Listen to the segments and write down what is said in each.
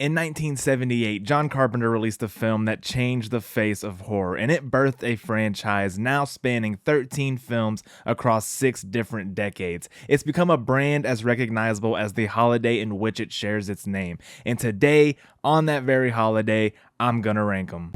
In 1978, John Carpenter released a film that changed the face of horror, and it birthed a franchise now spanning 13 films across 6 different decades. It's become a brand as recognizable as the holiday in which it shares its name. And today, on that very holiday, I'm gonna rank them.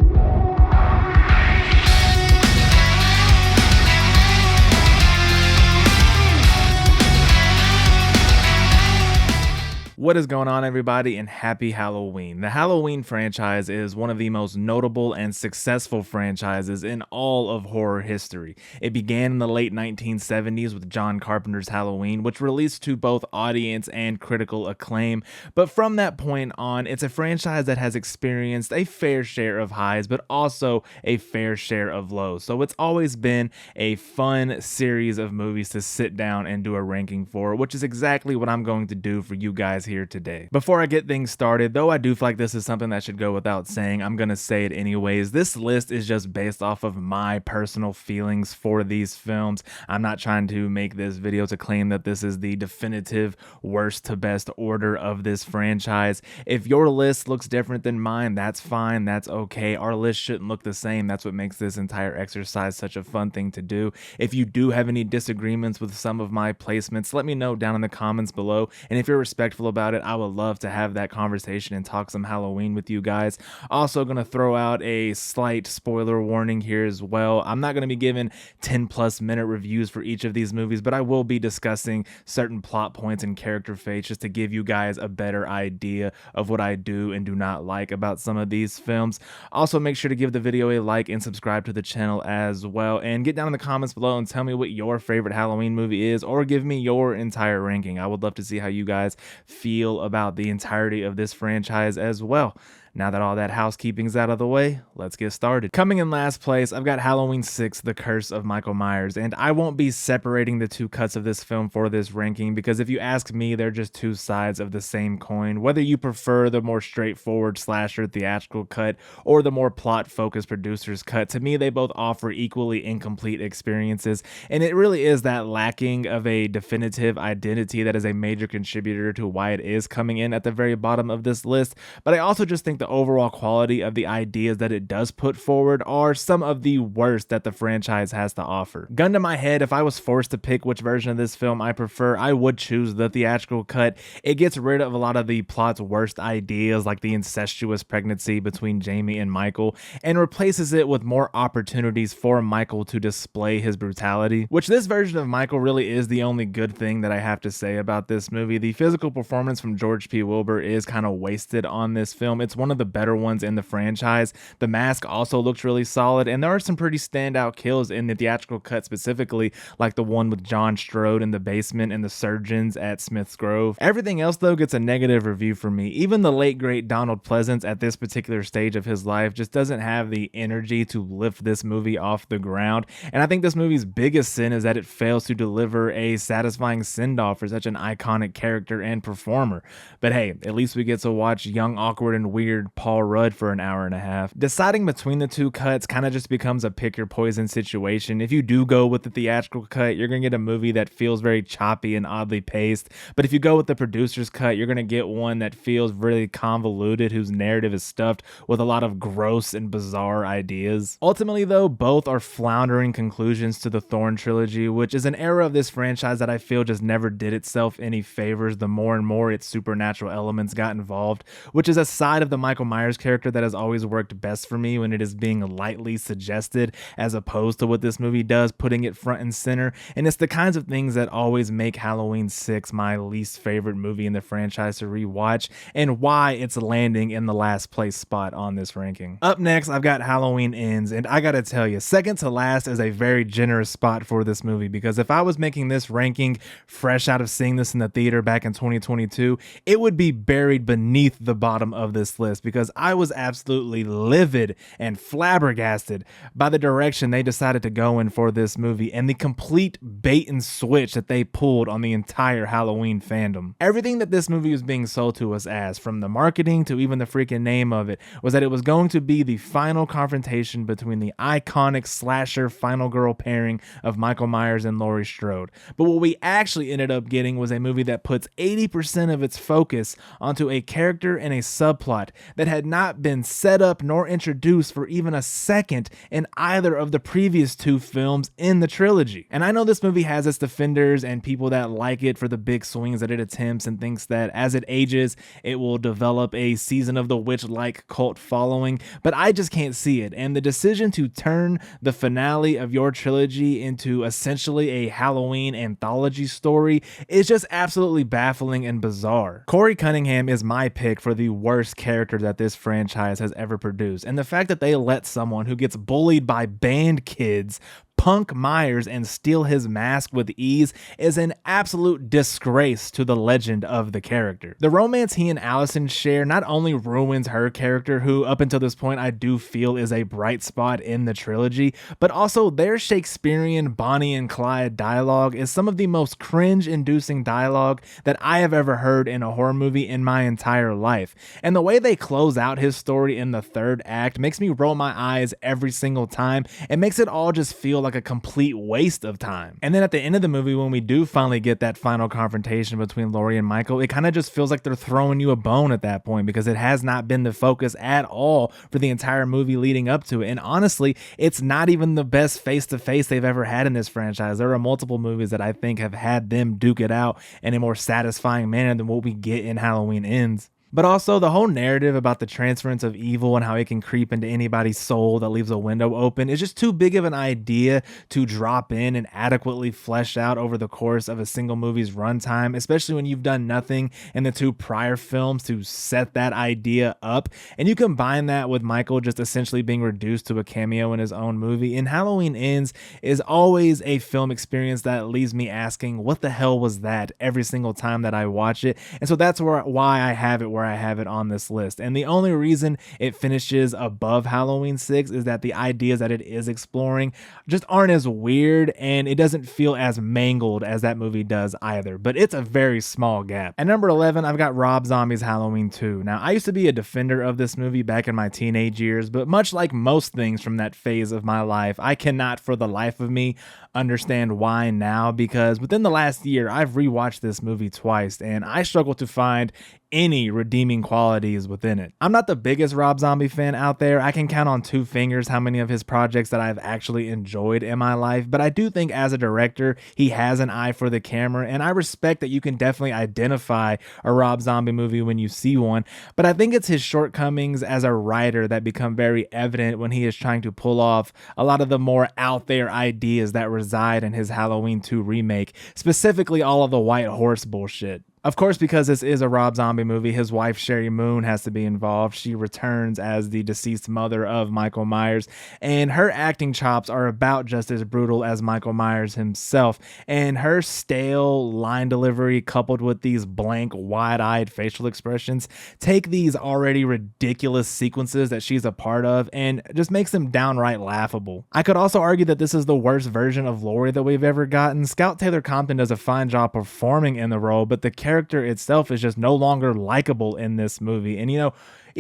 What is going on, everybody, and happy Halloween. The Halloween franchise is one of the most notable and successful franchises in all of horror history. It began in the late 1970s with John Carpenter's Halloween, which released to both audience and critical acclaim. But from that point on, it's a franchise that has experienced a fair share of highs, but also a fair share of lows. So it's always been a fun series of movies to sit down and do a ranking for, which is exactly what I'm going to do for you guys here today. Before I get things started, though I do feel like this is something that should go without saying, I'm gonna say it anyways. This list is just based off of my personal feelings for these films. I'm not trying to make this video to claim that this is the definitive worst to best order of this franchise. If your list looks different than mine, that's fine, that's okay. Our list shouldn't look the same. That's what makes this entire exercise such a fun thing to do. If you do have any disagreements with some of my placements, let me know down in the comments below, and if you're respectful about it, I would love to have that conversation and talk some Halloween with you guys. Also gonna throw out a slight spoiler warning here as well. I'm not gonna be giving 10+ minute reviews for each of these movies, but I will be discussing certain plot points and character fates just to give you guys a better idea of what I do and do not like about some of these films. Also, make sure to give the video a like and subscribe to the channel as well, and get down in the comments below and tell me what your favorite Halloween movie is, or give me your entire ranking. I would love to see how you guys feel about the entirety of this franchise as well. Now that all that housekeeping's out of the way, let's get started. Coming in last place, I've got Halloween 6, The Curse of Michael Myers, and I won't be separating the two cuts of this film for this ranking, because if you ask me, they're just two sides of the same coin. Whether you prefer the more straightforward slasher theatrical cut or the more plot-focused producer's cut, to me they both offer equally incomplete experiences, and it really is that lacking of a definitive identity that is a major contributor to why it is coming in at the very bottom of this list. But I also just think the overall quality of the ideas that it does put forward are some of the worst that the franchise has to offer. Gun to my head, if I was forced to pick which version of this film I prefer, I would choose the theatrical cut. It gets rid of a lot of the plot's worst ideas, like the incestuous pregnancy between Jamie and Michael, and replaces it with more opportunities for Michael to display his brutality, which this version of Michael really is the only good thing that I have to say about this movie. The physical performance from George P. Wilbur is kind of wasted on this film. It's one of the better ones in the franchise. The mask also looks really solid, and there are some pretty standout kills in the theatrical cut specifically, like the one with John Strode in the basement and the surgeons at Smith's Grove. Everything else, though, gets a negative review from me. Even the late great Donald Pleasance at this particular stage of his life just doesn't have the energy to lift this movie off the ground, and I think this movie's biggest sin is that it fails to deliver a satisfying send-off for such an iconic character and performer. But hey, at least we get to watch young, awkward, and weird Paul Rudd for an hour and a half. Deciding between the two cuts kind of just becomes a pick your poison situation. If you do go with the theatrical cut, you're going to get a movie that feels very choppy and oddly paced. But if you go with the producer's cut, you're going to get one that feels really convoluted, whose narrative is stuffed with a lot of gross and bizarre ideas. Ultimately, though, both are floundering conclusions to the Thorn trilogy, which is an era of this franchise that I feel just never did itself any favors the more and more its supernatural elements got involved, which is a side of the Michael Myers character that has always worked best for me when it is being lightly suggested as opposed to what this movie does, putting it front and center. And it's the kinds of things that always make Halloween 6 my least favorite movie in the franchise to rewatch, and why it's landing in the last place spot on this ranking. Up next, I've got Halloween Ends, and I gotta tell you, second to last is a very generous spot for this movie, because if I was making this ranking fresh out of seeing this in the theater back in 2022, it would be buried beneath the bottom of this list, because I was absolutely livid and flabbergasted by the direction they decided to go in for this movie and the complete bait and switch that they pulled on the entire Halloween fandom. Everything that this movie was being sold to us as, from the marketing to even the freaking name of it, was that it was going to be the final confrontation between the iconic slasher final girl pairing of Michael Myers and Laurie Strode. But what we actually ended up getting was a movie that puts 80% 100% of its focus onto a character and a subplot that had not been set up nor introduced for even a second in either of the previous two films in the trilogy. And I know this movie has its defenders and people that like it for the big swings that it attempts and thinks that as it ages, it will develop a Season of the Witch-like cult following, but I just can't see it. And the decision to turn the finale of your trilogy into essentially a Halloween anthology story is just absolutely baffling and bizarre. Corey Cunningham is my pick for the worst character that this franchise has ever produced, and the fact that they let someone who gets bullied by band kids punk Myers and steal his mask with ease is an absolute disgrace to the legend of the character. The romance he and Allison share not only ruins her character, who up until this point I do feel is a bright spot in the trilogy, but also their Shakespearean Bonnie and Clyde dialogue is some of the most cringe-inducing dialogue that I have ever heard in a horror movie in my entire life. And the way they close out his story in the third act makes me roll my eyes every single time. It makes it all just feel like a complete waste of time. And then at the end of the movie, when we do finally get that final confrontation between Laurie and Michael, it kind of just feels like they're throwing you a bone at that point, because it has not been the focus at all for the entire movie leading up to it. And honestly, it's not even the best face-to-face they've ever had in this franchise. There are multiple movies that I think have had them duke it out in a more satisfying manner than what we get in Halloween Ends. But also, the whole narrative about the transference of evil and how it can creep into anybody's soul that leaves a window open is just too big of an idea to drop in and adequately flesh out over the course of a single movie's runtime, especially when you've done nothing in the two prior films to set that idea up. And you combine that with Michael just essentially being reduced to a cameo in his own movie, and Halloween Ends is always a film experience that leaves me asking, what the hell was that, every single time that I watch it. And so that's why I have it where I have it on this list. And the only reason it finishes above Halloween 6 is that the ideas that it is exploring just aren't as weird, and it doesn't feel as mangled as that movie does either. But it's a very small gap. At number 11, I've got Rob Zombie's Halloween 2. Now, I used to be a defender of this movie back in my teenage years, but much like most things from that phase of my life, I cannot for the life of me understand why now, because within the last year, I've rewatched this movie twice, and I struggle to find any redeeming qualities within it. I'm not the biggest Rob Zombie fan out there. I can count on two fingers how many of his projects that I've actually enjoyed in my life, but I do think as a director, he has an eye for the camera, and I respect that you can definitely identify a Rob Zombie movie when you see one, but I think it's his shortcomings as a writer that become very evident when he is trying to pull off a lot of the more out there ideas that reside in his Halloween 2 remake, specifically all of the white horse bullshit. Of course, because this is a Rob Zombie movie, his wife Sherry Moon has to be involved. She returns as the deceased mother of Michael Myers, and her acting chops are about just as brutal as Michael Myers himself. And her stale line delivery coupled with these blank, wide-eyed facial expressions take these already ridiculous sequences that she's a part of and just makes them downright laughable. I could also argue that this is the worst version of Laurie that we've ever gotten. Scout Taylor Compton does a fine job performing in the role, but the character itself is just no longer likable in this movie. And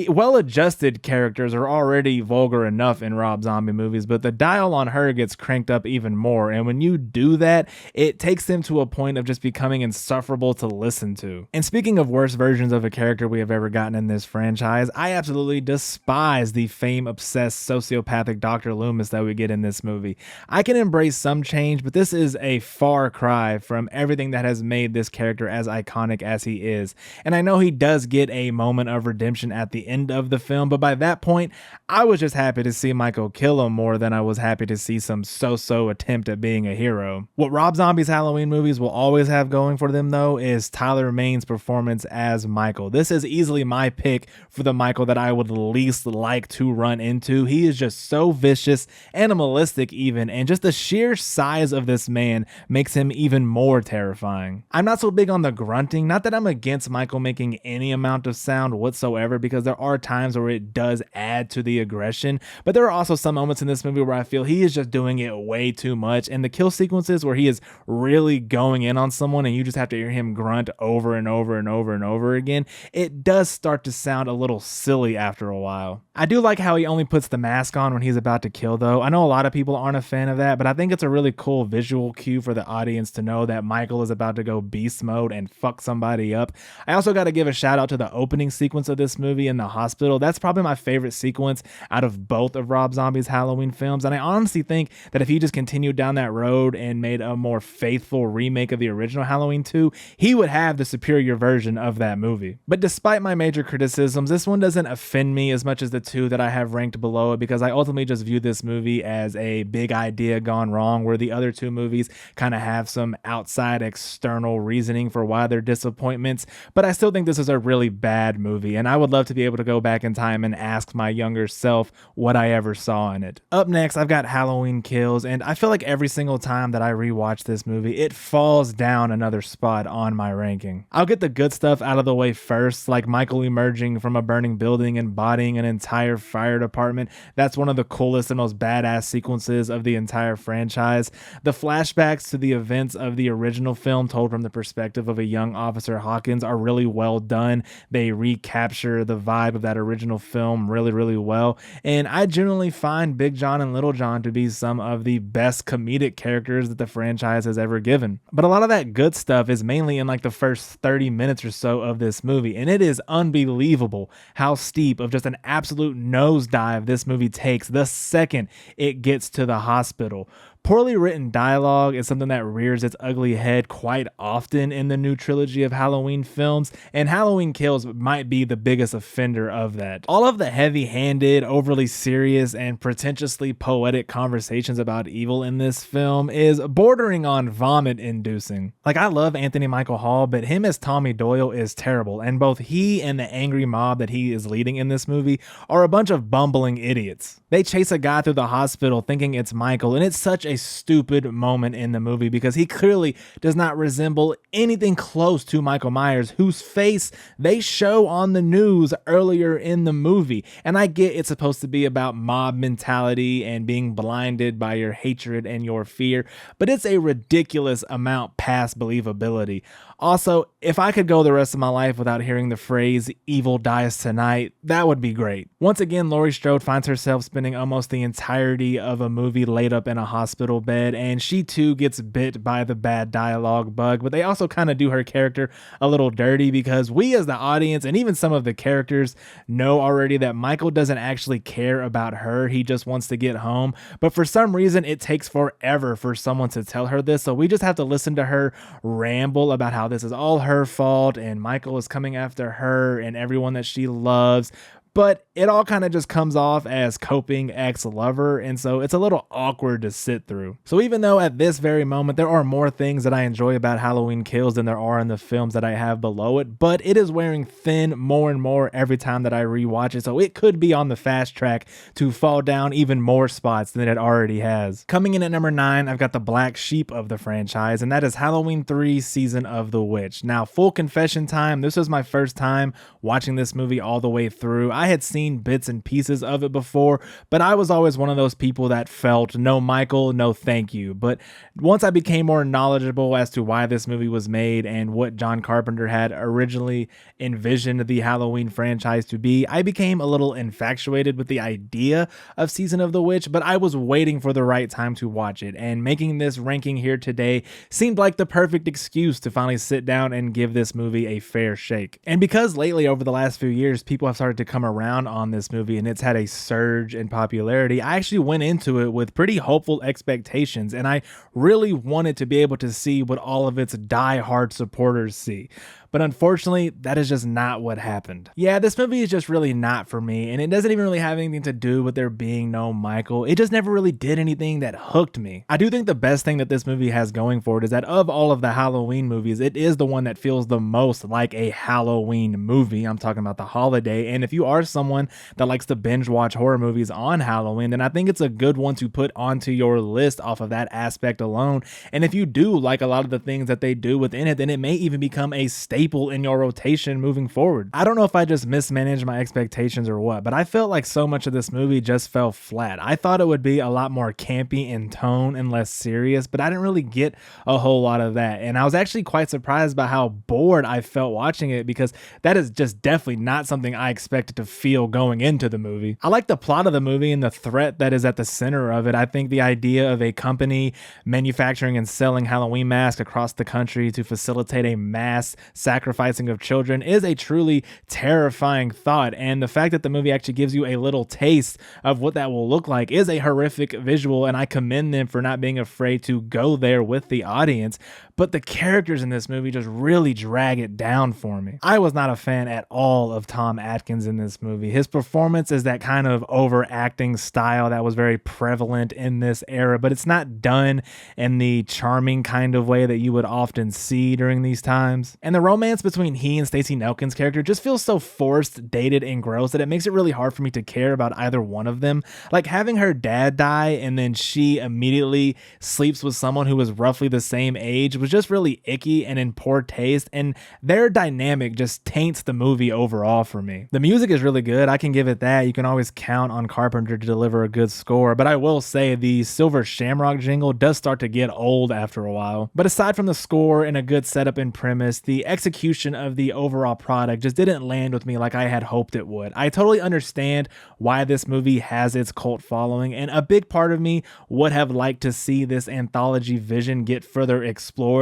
well-adjusted characters are already vulgar enough in Rob Zombie movies, but the dial on her gets cranked up even more. And when you do that, it takes them to a point of just becoming insufferable to listen to. And speaking of worst versions of a character we have ever gotten in this franchise, I absolutely despise the fame-obsessed sociopathic Dr. Loomis that we get in this movie. I can embrace some change, but this is a far cry from everything that has made this character as iconic as he is. And I know he does get a moment of redemption at the end of the film, but by that point I was just happy to see Michael kill him more than I was happy to see some so-so attempt at being a hero. What Rob Zombie's Halloween movies will always have going for them though is Tyler Mane's performance as Michael. This is easily my pick for the Michael that I would least like to run into. He is just so vicious, animalistic even, and just the sheer size of this man makes him even more terrifying. I'm not so big on the grunting, not that I'm against Michael making any amount of sound whatsoever, because there are times where it does add to the aggression, but there are also some moments in this movie where I feel he is just doing it way too much, and the kill sequences where he is really going in on someone and you just have to hear him grunt over and over and over and over again, it does start to sound a little silly after a while. I do like how he only puts the mask on when he's about to kill though. I know a lot of people aren't a fan of that, but I think it's a really cool visual cue for the audience to know that Michael is about to go beast mode and fuck somebody up. I also got to give a shout out to the opening sequence of this movie in the hospital. That's probably my favorite sequence out of both of Rob Zombie's Halloween films, and I honestly think that if he just continued down that road and made a more faithful remake of the original Halloween 2, he would have the superior version of that movie. But despite my major criticisms, this one doesn't offend me as much as the two that I have ranked below it, because I ultimately just view this movie as a big idea gone wrong, where the other two movies kind of have some outside external reasoning for why they're disappointments. But I still think this is a really bad movie, and I would love to be able to go back in time and ask my younger self what I ever saw in it. Up next, I've got Halloween Kills, and I feel like every single time that I rewatch this movie, it falls down another spot on my ranking. I'll get the good stuff out of the way first, like Michael emerging from a burning building and bodying an entire fire department. That's one of the coolest and most badass sequences of the entire franchise. The flashbacks to the events of the original film, told from the perspective of a young Officer Hawkins, are really well done. They recapture the vibe of that original film really, really well. And I generally find Big John and Little John to be some of the best comedic characters that the franchise has ever given. But a lot of that good stuff is mainly in like the first 30 minutes or so of this movie, and it is unbelievable how steep of just an absolute nosedive this movie takes the second it gets to the hospital. Poorly written dialogue is something that rears its ugly head quite often in the new trilogy of Halloween films, and Halloween Kills might be the biggest offender of that. All of the heavy-handed, overly serious, and pretentiously poetic conversations about evil in this film is bordering on vomit-inducing. Like, I love Anthony Michael Hall, but him as Tommy Doyle is terrible, and both he and the angry mob that he is leading in this movie are a bunch of bumbling idiots. They chase a guy through the hospital thinking it's Michael, and it's such a stupid moment in the movie because he clearly does not resemble anything close to Michael Myers, whose face they show on the news earlier in the movie. And I get it's supposed to be about mob mentality and being blinded by your hatred and your fear, but it's a ridiculous amount past believability. Also, if I could go the rest of my life without hearing the phrase "evil dies tonight," that would be great. Once again, Laurie Strode finds herself spending almost the entirety of a movie laid up in a hospital bed, and she too gets bit by the bad dialogue bug, but they also kind of do her character a little dirty, because we as the audience and even some of the characters know already that Michael doesn't actually care about her. He just wants to get home, but for some reason it takes forever for someone to tell her this, so we just have to listen to her ramble about how this is all her fault and Michael is coming after her and everyone that she loves. But it all kind of just comes off as coping ex-lover, and so it's a little awkward to sit through. So even though at this very moment there are more things that I enjoy about Halloween Kills than there are in the films that I have below it, but it is wearing thin more and more every time that I rewatch it, so it could be on the fast track to fall down even more spots than it already has. Coming in at number 9, I've got the black sheep of the franchise, and that is Halloween 3 Season of the Witch. Now, full confession time, this was my first time watching this movie all the way through. I had seen bits and pieces of it before, but I was always one of those people that felt no Michael, no thank you. But once I became more knowledgeable as to why this movie was made and what John Carpenter had originally envisioned the Halloween franchise to be, I became a little infatuated with the idea of Season of the Witch, but I was waiting for the right time to watch it, and making this ranking here today seemed like the perfect excuse to finally sit down and give this movie a fair shake. And because lately over the last few years people have started to come around on this movie and it's had a surge in popularity, I actually went into it with pretty hopeful expectations, and I really wanted to be able to see what all of its die-hard supporters see. But unfortunately, that is just not what happened. Yeah, this movie is just really not for me, and it doesn't even really have anything to do with there being no Michael. It just never really did anything that hooked me. I do think the best thing that this movie has going for it is that of all of the Halloween movies, it is the one that feels the most like a Halloween movie. I'm talking about the holiday, and if you are someone that likes to binge watch horror movies on Halloween, then I think it's a good one to put onto your list off of that aspect alone. And if you do like a lot of the things that they do within it, then it may even become a staple in your rotation moving forward. I don't know if I just mismanaged my expectations or what, but I felt like so much of this movie just fell flat. I thought it would be a lot more campy in tone and less serious, but I didn't really get a whole lot of that. And I was actually quite surprised by how bored I felt watching it, because that is just definitely not something I expected to feel going into the movie. I like the plot of the movie and the threat that is at the center of it. I think the idea of a company manufacturing and selling Halloween masks across the country to facilitate a mass sacrificing of children is a truly terrifying thought, and the fact that the movie actually gives you a little taste of what that will look like is a horrific visual, and I commend them for not being afraid to go there with the audience. But the characters in this movie just really drag it down for me. I was not a fan at all of Tom Atkins in this movie. His performance is that kind of overacting style that was very prevalent in this era, but it's not done in the charming kind of way that you would often see during these times. And the romance between he and Stacey Nelkin's character just feels so forced, dated, and gross that it makes it really hard for me to care about either one of them. Like having her dad die and then she immediately sleeps with someone who was roughly the same age was just really icky and in poor taste, and their dynamic just taints the movie overall for me. The music is really good, I can give it that. You can always count on Carpenter to deliver a good score, but I will say the Silver Shamrock jingle does start to get old after a while. But aside from the score and a good setup and premise, the execution of the overall product just didn't land with me like I had hoped it would. I totally understand why this movie has its cult following, and a big part of me would have liked to see this anthology vision get further explored.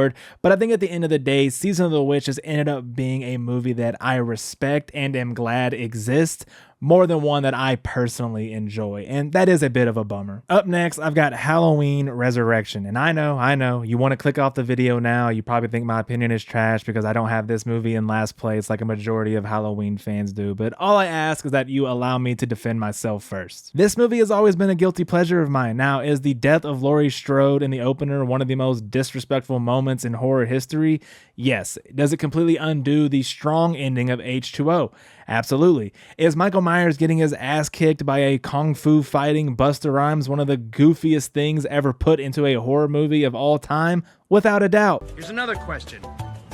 But I think at the end of the day, Season of the Witch has ended up being a movie that I respect and am glad exists, more than one that I personally enjoy, and that is a bit of a bummer. Up next, I've got Halloween Resurrection, and I know, you want to click off the video now. You probably think my opinion is trash because I don't have this movie in last place like a majority of Halloween fans do, but all I ask is that you allow me to defend myself first. This movie has always been a guilty pleasure of mine. Now, is the death of Laurie Strode in the opener one of the most disrespectful moments in horror history? Yes. Does it completely undo the strong ending of H2O? Absolutely. Is Michael Myers getting his ass kicked by a kung fu fighting Busta Rhymes one of the goofiest things ever put into a horror movie of all time? Without a doubt. Here's another question.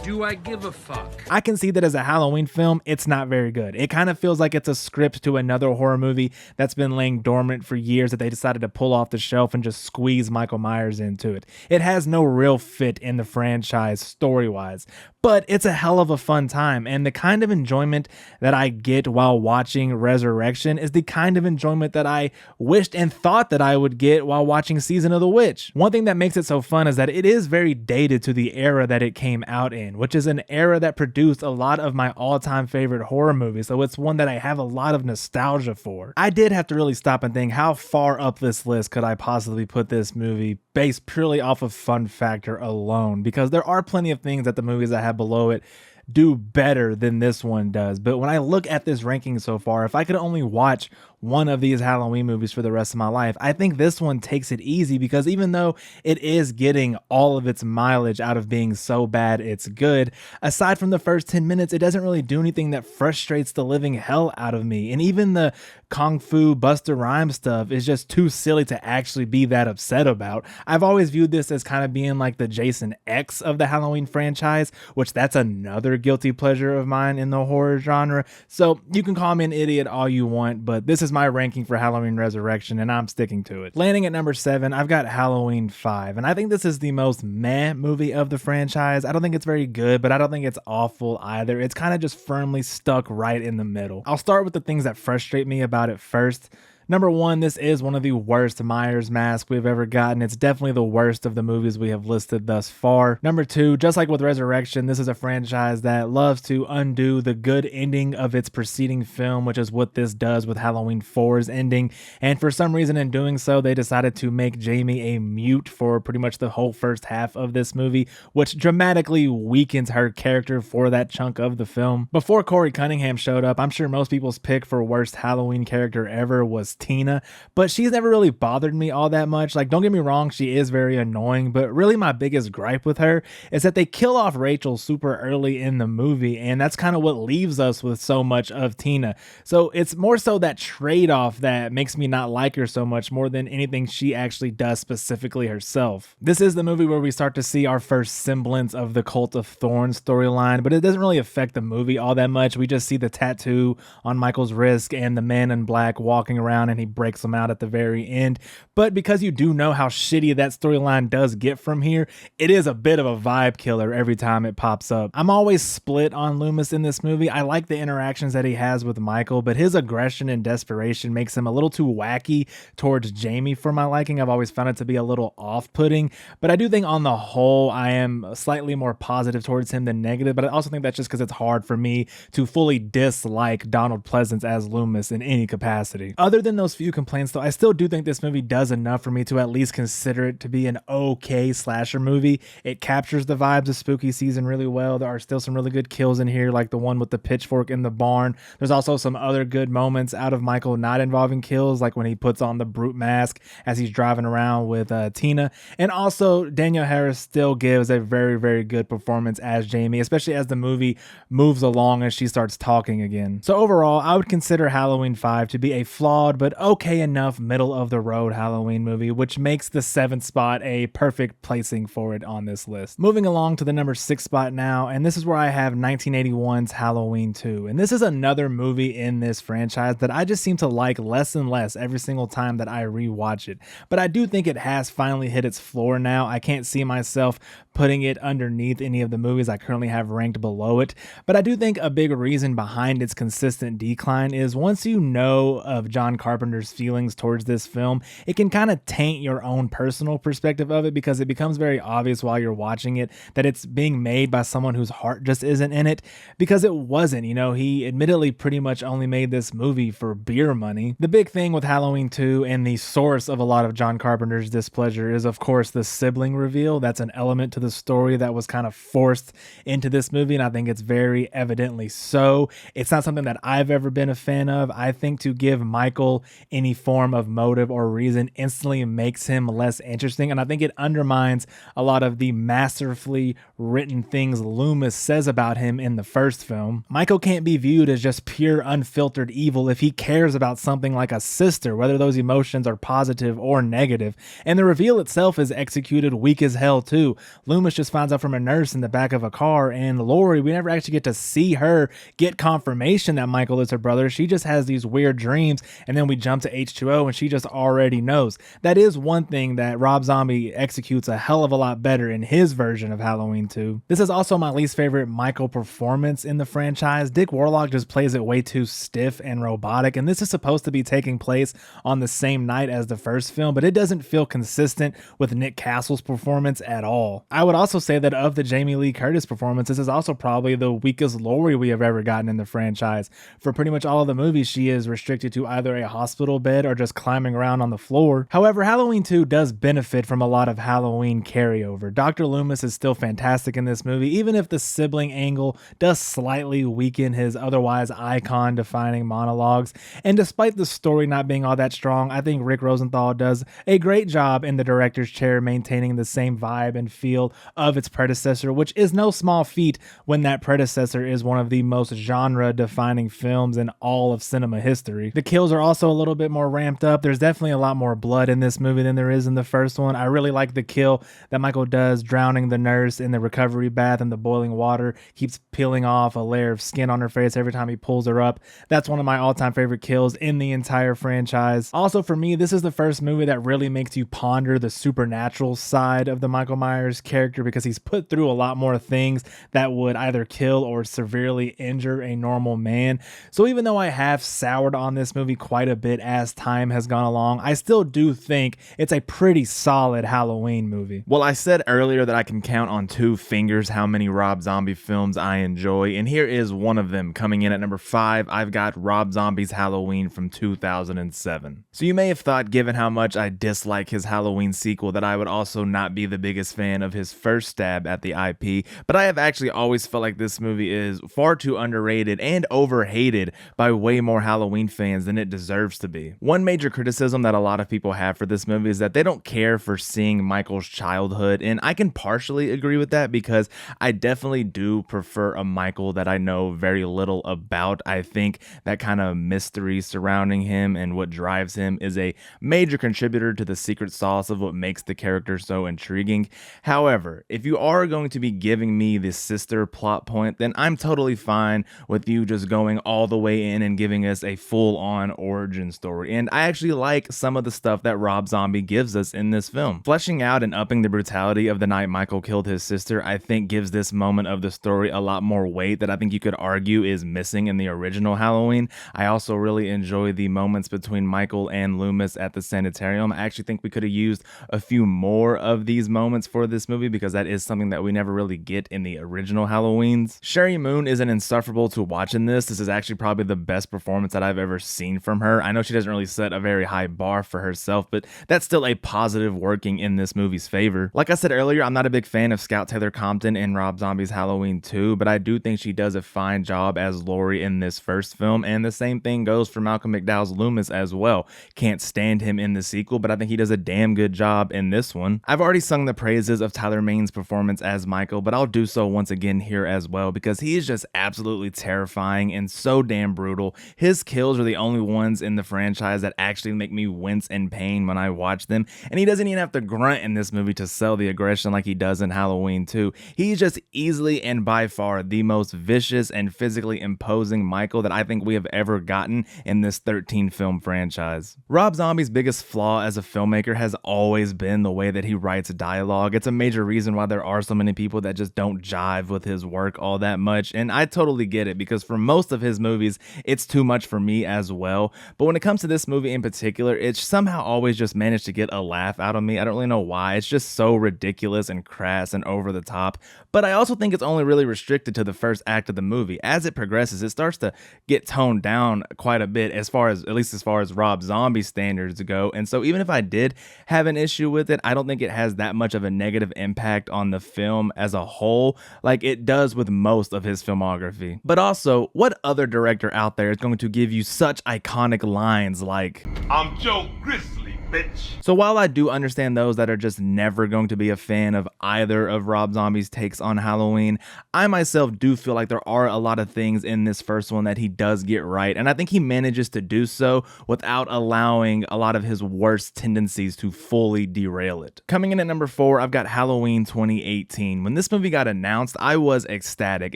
Do I give a fuck? I can see that as a Halloween film, it's not very good. It kind of feels like it's a script to another horror movie that's been laying dormant for years that they decided to pull off the shelf and just squeeze Michael Myers into it. It has no real fit in the franchise story-wise, but it's a hell of a fun time, and the kind of enjoyment that I get while watching Resurrection is the kind of enjoyment that I wished and thought that I would get while watching Season of the Witch. One thing that makes it so fun is that it is very dated to the era that it came out in, which is an era that produced a lot of my all-time favorite horror movies, so it's one that I have a lot of nostalgia for. I did have to really stop and think, how far up this list could I possibly put this movie based purely off of fun factor alone, because there are plenty of things that the movies I have below it do better than this one does. But when I look at this ranking so far, if I could only watch one of these Halloween movies for the rest of my life, I think this one takes it easy, because even though it is getting all of its mileage out of being so bad it's good, aside from the first 10 minutes, it doesn't really do anything that frustrates the living hell out of me. And even the Kung Fu Busta Rhymes stuff is just too silly to actually be that upset about. I've always viewed this as kind of being like the Jason X of the Halloween franchise, which that's another guilty pleasure of mine in the horror genre. So you can call me an idiot all you want, but this is my ranking for Halloween Resurrection, and I'm sticking to it. Landing at number 7, I've got Halloween 5, and I think this is the most meh movie of the franchise. I don't think it's very good, but I don't think it's awful either. It's kind of just firmly stuck right in the middle. I'll start with the things that frustrate me about it first. Number 1, this is one of the worst Myers masks we've ever gotten. It's definitely the worst of the movies we have listed thus far. Number 2, just like with Resurrection, this is a franchise that loves to undo the good ending of its preceding film, which is what this does with Halloween 4's ending. And for some reason in doing so, they decided to make Jamie a mute for pretty much the whole first half of this movie, which dramatically weakens her character for that chunk of the film. Before Corey Cunningham showed up, I'm sure most people's pick for worst Halloween character ever was Tina, but she's never really bothered me all that much. Like, don't get me wrong, she is very annoying, but really my biggest gripe with her is that they kill off Rachel super early in the movie, and that's kind of what leaves us with so much of Tina. So it's more so that trade-off that makes me not like her so much more than anything she actually does specifically herself. This is the movie where we start to see our first semblance of the Cult of Thorns storyline, but it doesn't really affect the movie all that much. We just see the tattoo on Michael's wrist and the man in black walking around storyline and he breaks them out at the very end. But because you do know how shitty that storyline does get from here, it is a bit of a vibe killer every time it pops up. I'm always split on Loomis in this movie. I like the interactions that he has with Michael, but his aggression and desperation makes him a little too wacky towards Jamie for my liking. I've always found it to be a little off-putting, but I do think on the whole I am slightly more positive towards him than negative, but I also think that's just because it's hard for me to fully dislike Donald Pleasance as Loomis in any capacity. Other than those few complaints though, I still do think this movie does enough for me to at least consider it to be an okay slasher movie. It captures the vibes of spooky season really well. There are still some really good kills in here, like the one with the pitchfork in the barn. There's also some other good moments out of Michael not involving kills, like when he puts on the brute mask as he's driving around with Tina. And also Danielle Harris still gives a very, very good performance as Jamie, especially as the movie moves along and she starts talking again. So overall, I would consider Halloween 5 to be a flawed but okay enough middle of the road Halloween movie, which makes the 7th spot a perfect placing for it on this list. Moving along to the number 6 spot now, and this is where I have 1981's Halloween 2. And this is another movie in this franchise that I just seem to like less and less every single time that I rewatch it. But I do think it has finally hit its floor now. I can't see myself putting it underneath any of the movies I currently have ranked below it. But I do think a big reason behind its consistent decline is once you know of John Carpenter's feelings towards this film, it can kind of taint your own personal perspective of it because it becomes very obvious while you're watching it that it's being made by someone whose heart just isn't in it, because it wasn't. You know, he admittedly pretty much only made this movie for beer money. The big thing with Halloween 2 and the source of a lot of John Carpenter's displeasure is of course the sibling reveal. That's an element to the story that was kind of forced into this movie, and I think it's very evidently so. It's not something that I've ever been a fan of. I think to give Michael any form of motive or reason instantly makes him less interesting, and I think it undermines a lot of the masterfully written things Loomis says about him in the first film. Michael can't be viewed as just pure unfiltered evil if he cares about something like a sister, whether those emotions are positive or negative. And the reveal itself is executed weak as hell too. Loomis just finds out from a nurse in the back of a car, and Lori, we never actually get to see her get confirmation that Michael is her brother. She just has these weird dreams, and then we jump to H2O and she just already knows. That is one thing that Rob Zombie executes a hell of a lot better in his version of Halloween 2. This is also my least favorite Michael performance in the franchise. Dick Warlock just plays it way too stiff and robotic, and this is supposed to be taking place on the same night as the first film, but it doesn't feel consistent with Nick Castle's performance at all. I would also say that of the Jamie Lee Curtis performance, this is also probably the weakest Laurie we have ever gotten in the franchise. For pretty much all of the movies, she is restricted to either a hospital bed or just climbing around on the floor. However, Halloween 2 does benefit from a lot of Halloween carryover. Dr. Loomis is still fantastic in this movie, even if the sibling angle does slightly weaken his otherwise icon-defining monologues. And despite the story not being all that strong, I think Rick Rosenthal does a great job in the director's chair maintaining the same vibe and feel of its predecessor, which is no small feat when that predecessor is one of the most genre-defining films in all of cinema history. The kills are also a little bit more ramped up. There's definitely a lot more blood in this movie than there is in the first one. I really like the kill that Michael does drowning the nurse in the recovery bath in the boiling water, keeps peeling off a layer of skin on her face every time he pulls her up. That's one of my all-time favorite kills in the entire franchise. Also for me, this is the first movie that really makes you ponder the supernatural side of the Michael Myers character, because he's put through a lot more things that would either kill or severely injure a normal man. So even though I have soured on this movie quite a bit as time has gone along, I still do think it's a pretty solid Halloween movie. Well, I said earlier that I can count on 2 fingers how many Rob Zombie films I enjoy, and here is one of them. Coming in at number 5, I've got Rob Zombie's Halloween from 2007. So you may have thought, given how much I dislike his Halloween sequel, that I would also not be the biggest fan of his first stab at the IP, but I have actually always felt like this movie is far too underrated and overhated by way more Halloween fans than it deserves to be. One major criticism that a lot of people have for this movie is that they don't care for seeing Michael's childhood, and I can partially agree with that because I definitely do prefer a Michael that I know very little about. I think that kind of mystery surrounding him and what drives him is a major contributor to the secret sauce of what makes the character so intriguing. However, if you are going to be giving me the sister plot point, then I'm totally fine with you just going all the way in and giving us a full-on origin origin story, and I actually like some of the stuff that Rob Zombie gives us in this film. Fleshing out and upping the brutality of the night Michael killed his sister, I think gives this moment of the story a lot more weight that I think you could argue is missing in the original Halloween. I also really enjoy the moments between Michael and Loomis at the sanitarium. I actually think we could have used a few more of these moments for this movie because that is something that we never really get in the original Halloweens. Sherry Moon isn't insufferable to watch in this. This is actually probably the best performance that I've ever seen from her. I know she doesn't really set a very high bar for herself, but that's still a positive working in this movie's favor. Like I said earlier, I'm not a big fan of Scout Taylor Compton in Rob Zombie's Halloween 2, but I do think she does a fine job as Laurie in this first film, and the same thing goes for Malcolm McDowell's Loomis as well. Can't stand him in the sequel, but I think he does a damn good job in this one. I've already sung the praises of Tyler Maine's performance as Michael, but I'll do so once again here as well because he is just absolutely terrifying and so damn brutal. His kills are the only ones in the franchise that actually make me wince in pain when I watch them, and he doesn't even have to grunt in this movie to sell the aggression like he does in Halloween 2. He's just easily and by far the most vicious and physically imposing Michael that I think we have ever gotten in this 13 film franchise. Rob Zombie's biggest flaw as a filmmaker has always been the way that he writes dialogue. It's a major reason why there are so many people that just don't jive with his work all that much, and I totally get it because for most of his movies it's too much for me as well, but when it comes to this movie in particular, it's somehow always just managed to get a laugh out of me. I don't really know why. It's just so ridiculous and crass and over the top, but I also think it's only really restricted to the first act of the movie. As it progresses, it starts to get toned down quite a bit at least as far as Rob Zombie standards go, and so even if I did have an issue with it, I don't think it has that much of a negative impact on the film as a whole like it does with most of his filmography. But also, what other director out there is going to give you such iconic lines like, "I'm Joe Grizzly, bitch"? So while I do understand those that are just never going to be a fan of either of Rob Zombie's takes on Halloween, I myself do feel like there are a lot of things in this first one that he does get right, and I think he manages to do so without allowing a lot of his worst tendencies to fully derail it. Coming in at number 4, I've got Halloween 2018. When this movie got announced, I was ecstatic,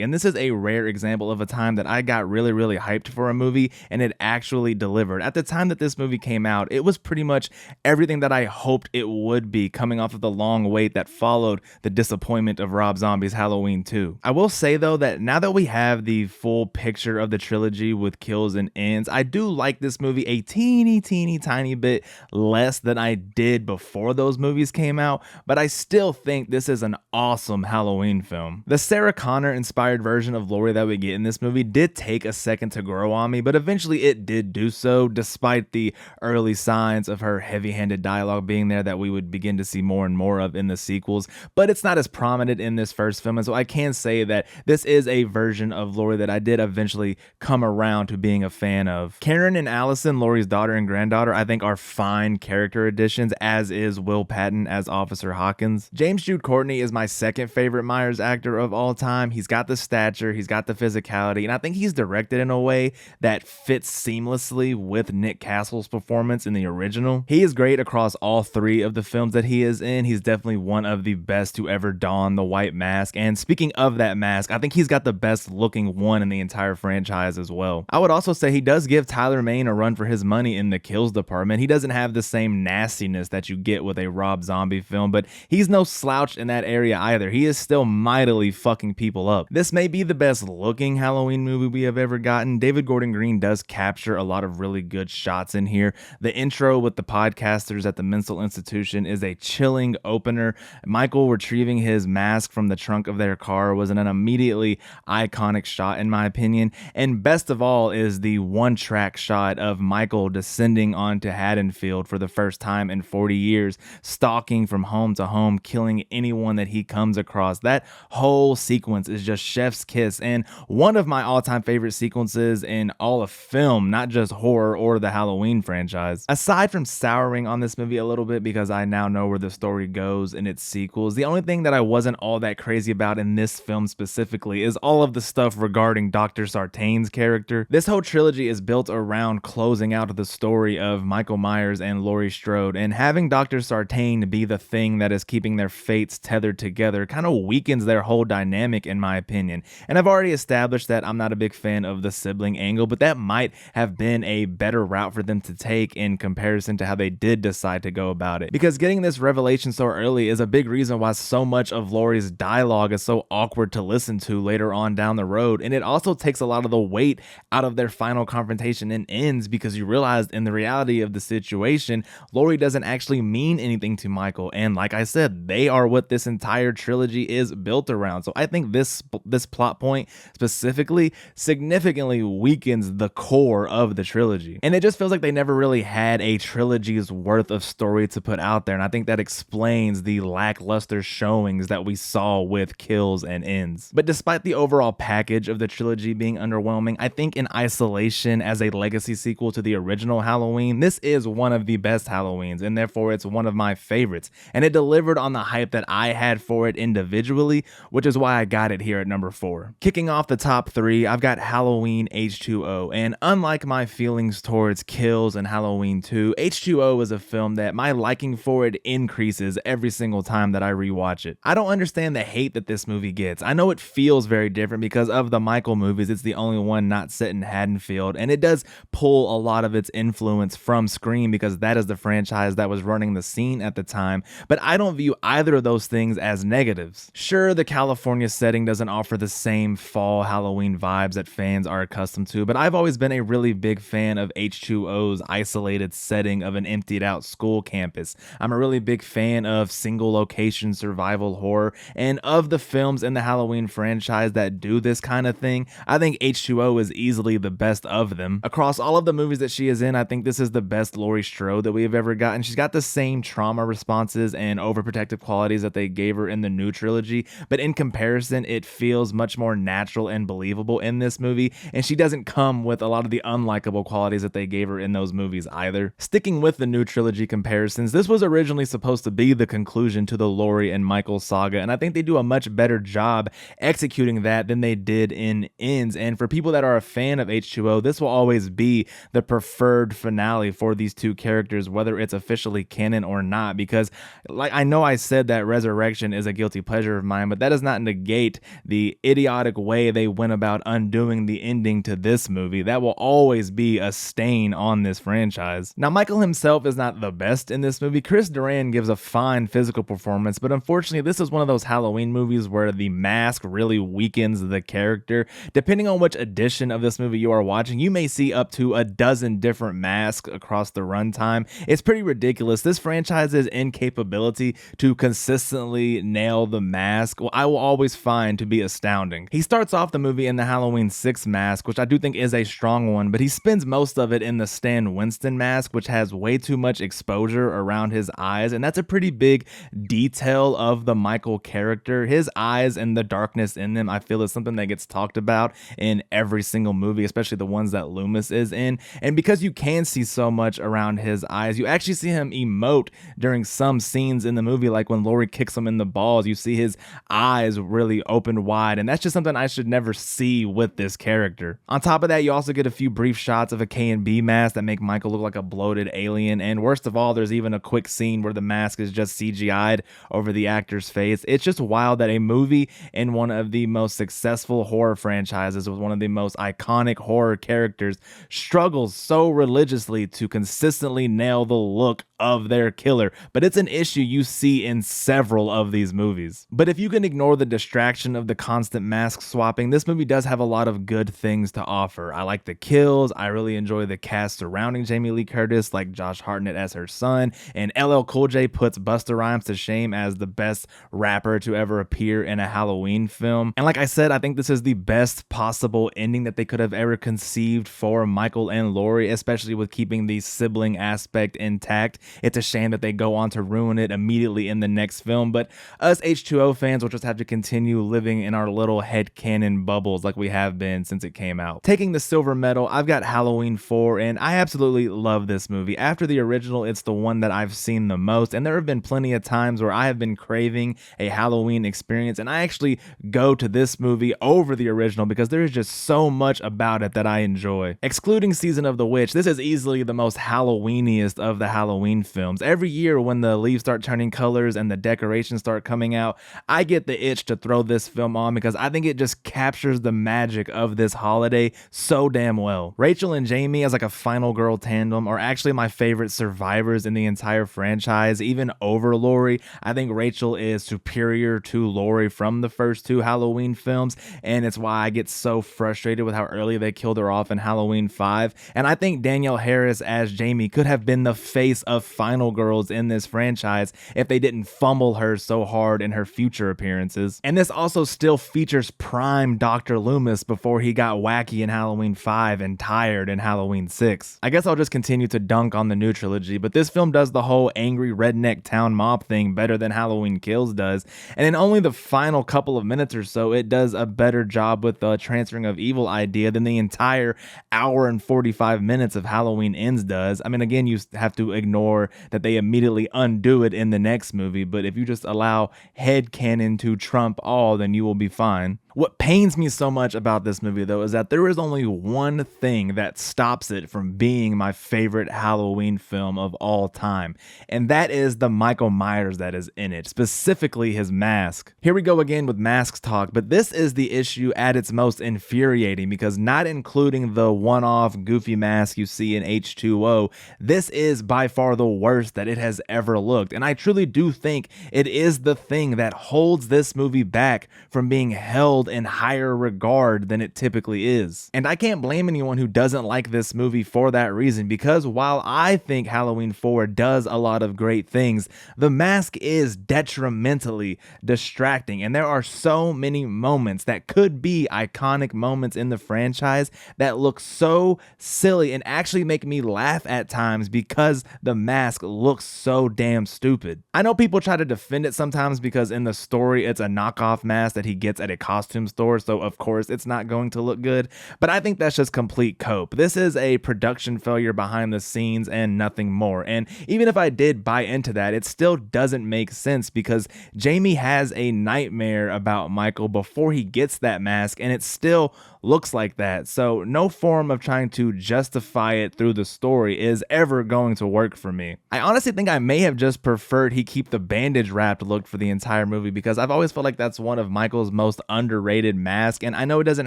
and this is a rare example of a time that I got really, really hyped for a movie and it actually delivered. At the time that this movie came out, it was pretty much everything that I hoped it would be, coming off of the long wait that followed the disappointment of Rob Zombie's Halloween 2. I will say though that now that we have the full picture of the trilogy with kills and ends, I do like this movie a teeny tiny bit less than I did before those movies came out, but I still think this is an awesome Halloween film. The Sarah Connor inspired version of Laurie that we get in this movie did take a second to grow on me, but eventually it did do so, despite the early signs of her heavy-handed dialogue being there that we would begin to see more and more of in the sequels, but it's not as prominent in this first film, and so I can say that this is a version of Laurie that I did eventually come around to being a fan of. Karen and Allison, Laurie's daughter and granddaughter, I think are fine character additions, as is Will Patton as Officer Hawkins. James Jude Courtney is my second favorite Myers actor of all time. He's got the stature, he's got the physicality, and I think he's directed in a way that fits seamlessly with Nick Castle's performance in the original. He is great across all 3 of the films that he is in. He's definitely one of the best to ever don the white mask, and speaking of that mask, I think he's got the best looking one in the entire franchise as well. I would also say he does give Tyler Maine a run for his money in the kills department. He doesn't have the same nastiness that you get with a Rob Zombie film, but he's no slouch in that area either. He is still mightily fucking people up. This may be the best looking Halloween movie we have ever gotten. David Gordon Green does capture a lot of really good shots in here. The intro with the podcasters at the mental institution is a chilling opener. Michael retrieving his mask from the trunk of their car was an immediately iconic shot in my opinion, and best of all is the one-track shot of Michael descending onto Haddonfield for the first time in 40 years, stalking from home to home, killing anyone that he comes across. That whole sequence is just chef's kiss, and one of my all-time favorite sequences in all of film, not just horror or the Halloween franchise. Aside from sour souring on this movie a little bit because I now know where the story goes in its sequels. The only thing that I wasn't all that crazy about in this film specifically is all of the stuff regarding Dr. Sartain's character. This whole trilogy is built around closing out the story of Michael Myers and Laurie Strode, and having Dr. Sartain be the thing that is keeping their fates tethered together kind of weakens their whole dynamic, in my opinion. And I've already established that I'm not a big fan of the sibling angle, but that might have been a better route for them to take in comparison to how they did decide to go about it. Because getting this revelation so early is a big reason why so much of Laurie's dialogue is so awkward to listen to later on down the road, and it also takes a lot of the weight out of their final confrontation and ends, because you realize in the reality of the situation, Laurie doesn't actually mean anything to Michael, and like I said, they are what this entire trilogy is built around. So I think this plot point specifically significantly weakens the core of the trilogy, and it just feels like they never really had a trilogy's worth of story to put out there, and I think that explains the lackluster showings that we saw with kills and ends. But despite the overall package of the trilogy being underwhelming, I think in isolation as a legacy sequel to the original Halloween, this is one of the best Halloweens, and therefore it's one of my favorites, and it delivered on the hype that I had for it individually, which is why I got it here at number 4. Kicking off the top 3, I've got Halloween H2O, and unlike my feelings towards Kills and Halloween 2, H2O is a film that my liking for it increases every single time that I rewatch it. I don't understand the hate that this movie gets. I know it feels very different because of the Michael movies, it's the only one not set in Haddonfield, and it does pull a lot of its influence from Scream because that is the franchise that was running the scene at the time, but I don't view either of those things as negatives. Sure, the California setting doesn't offer the same fall Halloween vibes that fans are accustomed to, but I've always been a really big fan of H2O's isolated setting of an emptied out school campus. I'm a really big fan of single location survival horror, and of the films in the Halloween franchise that do this kind of thing, I think H2O is easily the best of them. Across all of the movies that she is in, I think this is the best Laurie Strode that we have ever gotten. She's got the same trauma responses and overprotective qualities that they gave her in the new trilogy, but in comparison, it feels much more natural and believable in this movie, and she doesn't come with a lot of the unlikable qualities that they gave her in those movies either. Sticking with the new trilogy comparisons, this was originally supposed to be the conclusion to the Laurie and Michael saga, and I think they do a much better job executing that than they did in Ends. And for people that are a fan of H2O, this will always be the preferred finale for these two characters, whether it's officially canon or not, because like I know I said that Resurrection is a guilty pleasure of mine, but that does not negate the idiotic way they went about undoing the ending to this movie. That will always be a stain on this franchise. Now, Michael himself is not the best in this movie. Chris Duran gives a fine physical performance, but unfortunately this is one of those Halloween movies where the mask really weakens the character. Depending on which edition of this movie you are watching, you may see up to a dozen different masks across the runtime. It's pretty ridiculous. This franchise's incapability to consistently nail the mask, well, I will always find to be astounding. He starts off the movie in the Halloween 6 mask, which I do think is a strong one, but he spends most of it in the Stan Winston mask, which has way too much exposure around his eyes, and that's a pretty big detail of the Michael character. His eyes and the darkness in them, I feel, is something that gets talked about in every single movie, especially the ones that Loomis is in, and because you can see so much around his eyes, you actually see him emote during some scenes in the movie, like when Laurie kicks him in the balls, you see his eyes really open wide, and that's just something I should never see with this character. On top of that, you also get a few brief shots of a K&B mask that make Michael look like a bloated alien, and worst of all, there's even a quick scene where the mask is just CGI'd over the actor's face. It's just wild that a movie in one of the most successful horror franchises with one of the most iconic horror characters struggles so religiously to consistently nail the look of their killer, but it's an issue you see in several of these movies. But if you can ignore the distraction of the constant mask swapping, this movie does have a lot of good things to offer. I like the kills, I really enjoy the cast surrounding Jamie Lee Curtis, like Josh Hartnett as her son, and LL Cool J puts Busta Rhymes to shame as the best rapper to ever appear in a Halloween film. And like I said, I think this is the best possible ending that they could have ever conceived for Michael and Laurie, especially with keeping the sibling aspect intact. it's a shame that they go on to ruin it immediately in the next film. But us H2O fans will just have to continue living in our little headcanon bubbles like we have been since it came out. Taking the silver medal, I've got Halloween 4, and I absolutely love this movie. After the original, it's the one that I've seen the most, and there have been plenty of times where I have been craving a Halloween experience, and I actually go to this movie over the original because there is just so much about it that I enjoy. Excluding Season of the Witch, this is easily the most Halloweeniest of the Halloween films. Every year when the leaves start turning colors and the decorations start coming out, I get the itch to throw this film on because I think it just captures the magic of this holiday so damn well. Rachel and Jamie as like a final girl tandem are actually my favorite survivors in the entire franchise, even over Laurie. I think Rachel is superior to Laurie from the first two Halloween films, and it's why I get so frustrated with how early they killed her off in Halloween 5. And I think Danielle Harris as Jamie could have been the face of final girls in this franchise if they didn't fumble her so hard in her future appearances. And this also still features prime Dr. Loomis before he got wacky in Halloween 5 and tired in Halloween 6. I guess I'll just continue to dunk on the new trilogy, but this film does the whole angry redneck town mob thing better than Halloween Kills does, and in only the final couple of minutes or so, it does a better job with the transferring of evil idea than the entire hour and 45 minutes of Halloween Ends does. I mean, again, you have to ignore that they immediately undo it in the next movie, but if you just allow headcanon to trump all, then you will be fine. What pains me so much about this movie, though, is that there is only one thing that stops it from being my favorite Halloween film of all time, and that is the Michael Myers that is in it, specifically his mask. Here we go again with masks talk, but this is the issue at its most infuriating because not including the one-off goofy mask you see in H2O, this is by far the worst that it has ever looked, and I truly do think it is the thing that holds this movie back from being held in higher regard than it typically is. And I can't blame anyone who doesn't like this movie for that reason, because while I think Halloween 4 does a lot of great things, the mask is detrimentally distracting, and there are so many moments that could be iconic moments in the franchise that look so silly and actually make me laugh at times because the mask looks so damn stupid. I know people try to defend it sometimes because in the story it's a knockoff mask that he gets at a costume store, so of course it's not going to look good, but I think that's just complete cope. This is a production failure behind the scenes and nothing more, and even if I did buy into that, it still doesn't make sense because Jamie has a nightmare about Michael before he gets that mask, and it still looks like that, so no form of trying to justify it through the story is ever going to work for me. I honestly think I may have just preferred he keep the bandage wrapped look for the entire movie because I've always felt like that's one of Michael's most underrated masks, and I know it doesn't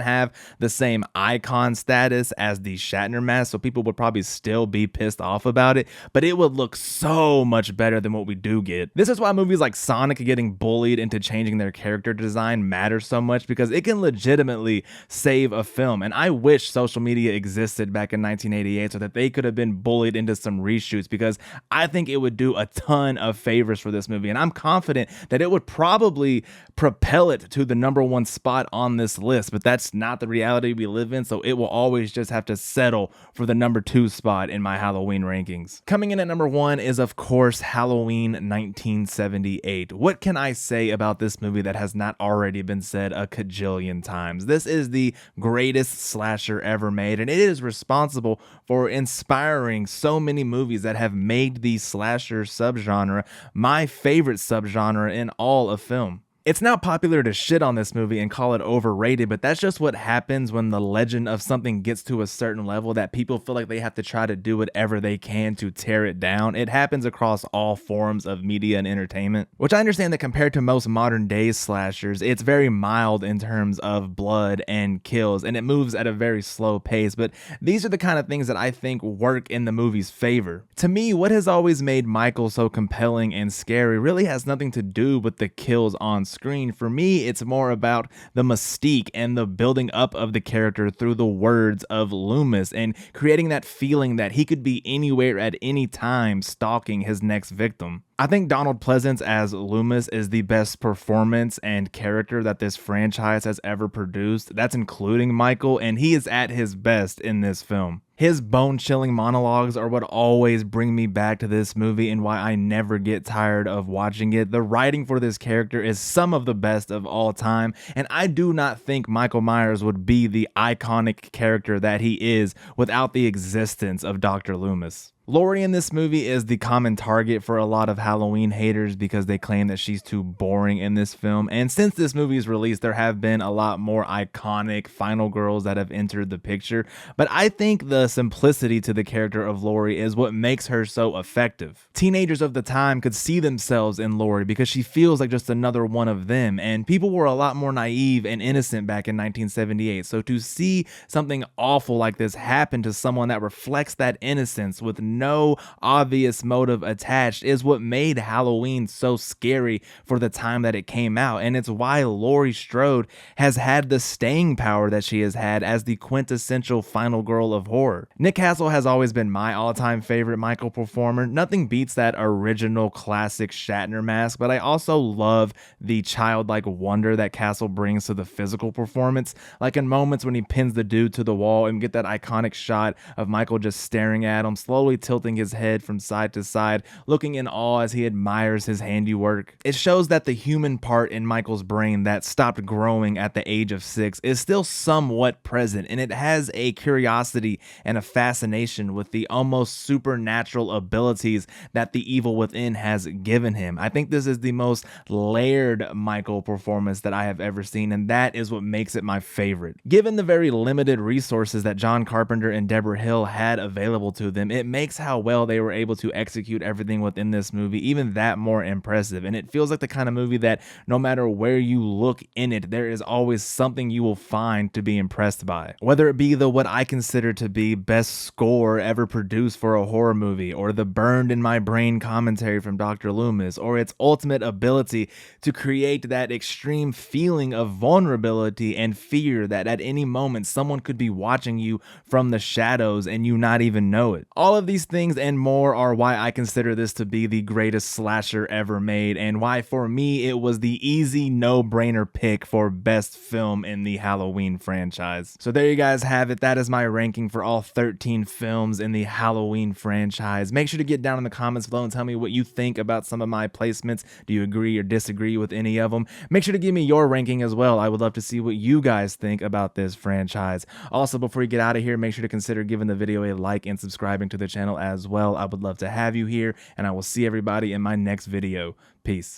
have the same icon status as the Shatner mask, so people would probably still be pissed off about it, but it would look so much better than what we do get. This is why movies like Sonic getting bullied into changing their character design matter so much, because it can legitimately save a film, and I wish social media existed back in 1988 so that they could have been bullied into some reshoots, because I think it would do a ton of favors for this movie, and I'm confident that it would probably propel it to the #1 spot on this list, but that's not the reality we live in, so it will always just have to settle for the #2 spot in my Halloween rankings. Coming in at #1 is of course Halloween 1978. What can I say about this movie that has not already been said a cajillion times? This is the greatest slasher ever made, and it is responsible for inspiring so many movies that have made the slasher subgenre my favorite subgenre in all of film. It's now popular to shit on this movie and call it overrated, but that's just what happens when the legend of something gets to a certain level that people feel like they have to try to do whatever they can to tear it down. It happens across all forms of media and entertainment, which I understand that compared to most modern day slashers, it's very mild in terms of blood and kills, and it moves at a very slow pace, but these are the kind of things that I think work in the movie's favor. To me, what has always made Michael so compelling and scary really has nothing to do with the kills on screen. For me, it's more about the mystique and the building up of the character through the words of Loomis and creating that feeling that he could be anywhere at any time stalking his next victim. I think Donald Pleasance as Loomis is the best performance and character that this franchise has ever produced. That's including Michael, and he is at his best in this film. His bone-chilling monologues are what always bring me back to this movie and why I never get tired of watching it. The writing for this character is some of the best of all time, and I do not think Michael Myers would be the iconic character that he is without the existence of Dr. Loomis. Laurie in this movie is the common target for a lot of Halloween haters because they claim that she's too boring in this film. And since this movie's release, there have been a lot more iconic final girls that have entered the picture. But I think the simplicity to the character of Laurie is what makes her so effective. Teenagers of the time could see themselves in Laurie because she feels like just another one of them. And people were a lot more naive and innocent back in 1978. So to see something awful like this happen to someone that reflects that innocence with no obvious motive attached is what made Halloween so scary for the time that it came out, and it's why Laurie Strode has had the staying power that she has had as the quintessential final girl of horror. Nick Castle has always been my all-time favorite Michael performer. Nothing beats that original classic Shatner mask, but I also love the childlike wonder that Castle brings to the physical performance, like in moments when he pins the dude to the wall and get that iconic shot of Michael just staring at him, slowly tilting his head from side to side, looking in awe as he admires his handiwork. It shows that the human part in Michael's brain that stopped growing at the age of 6 is still somewhat present, and it has a curiosity and a fascination with the almost supernatural abilities that the evil within has given him. I think this is the most layered Michael performance that I have ever seen, and that is what makes it my favorite. Given the very limited resources that John Carpenter and Deborah Hill had available to them, it makes how well they were able to execute everything within this movie even that more impressive. And it feels like the kind of movie that no matter where you look in it, there is always something you will find to be impressed by. Whether it be the what I consider to be best score ever produced for a horror movie, or the burned in my brain commentary from Dr. Loomis, or its ultimate ability to create that extreme feeling of vulnerability and fear that at any moment someone could be watching you from the shadows and you not even know it. All of these things and more are why I consider this to be the greatest slasher ever made, and why for me it was the easy no-brainer pick for best film in the Halloween franchise. So there you guys have it. That is my ranking for all 13 films in the Halloween franchise. Make sure to get down in the comments below and tell me what you think about some of my placements. Do you agree or disagree with any of them? Make sure to give me your ranking as well. I would love to see what you guys think about this franchise. Also, before you get out of here, make sure to consider giving the video a like and subscribing to the channel as well. I would love to have you here, and I will see everybody in my next video. Peace.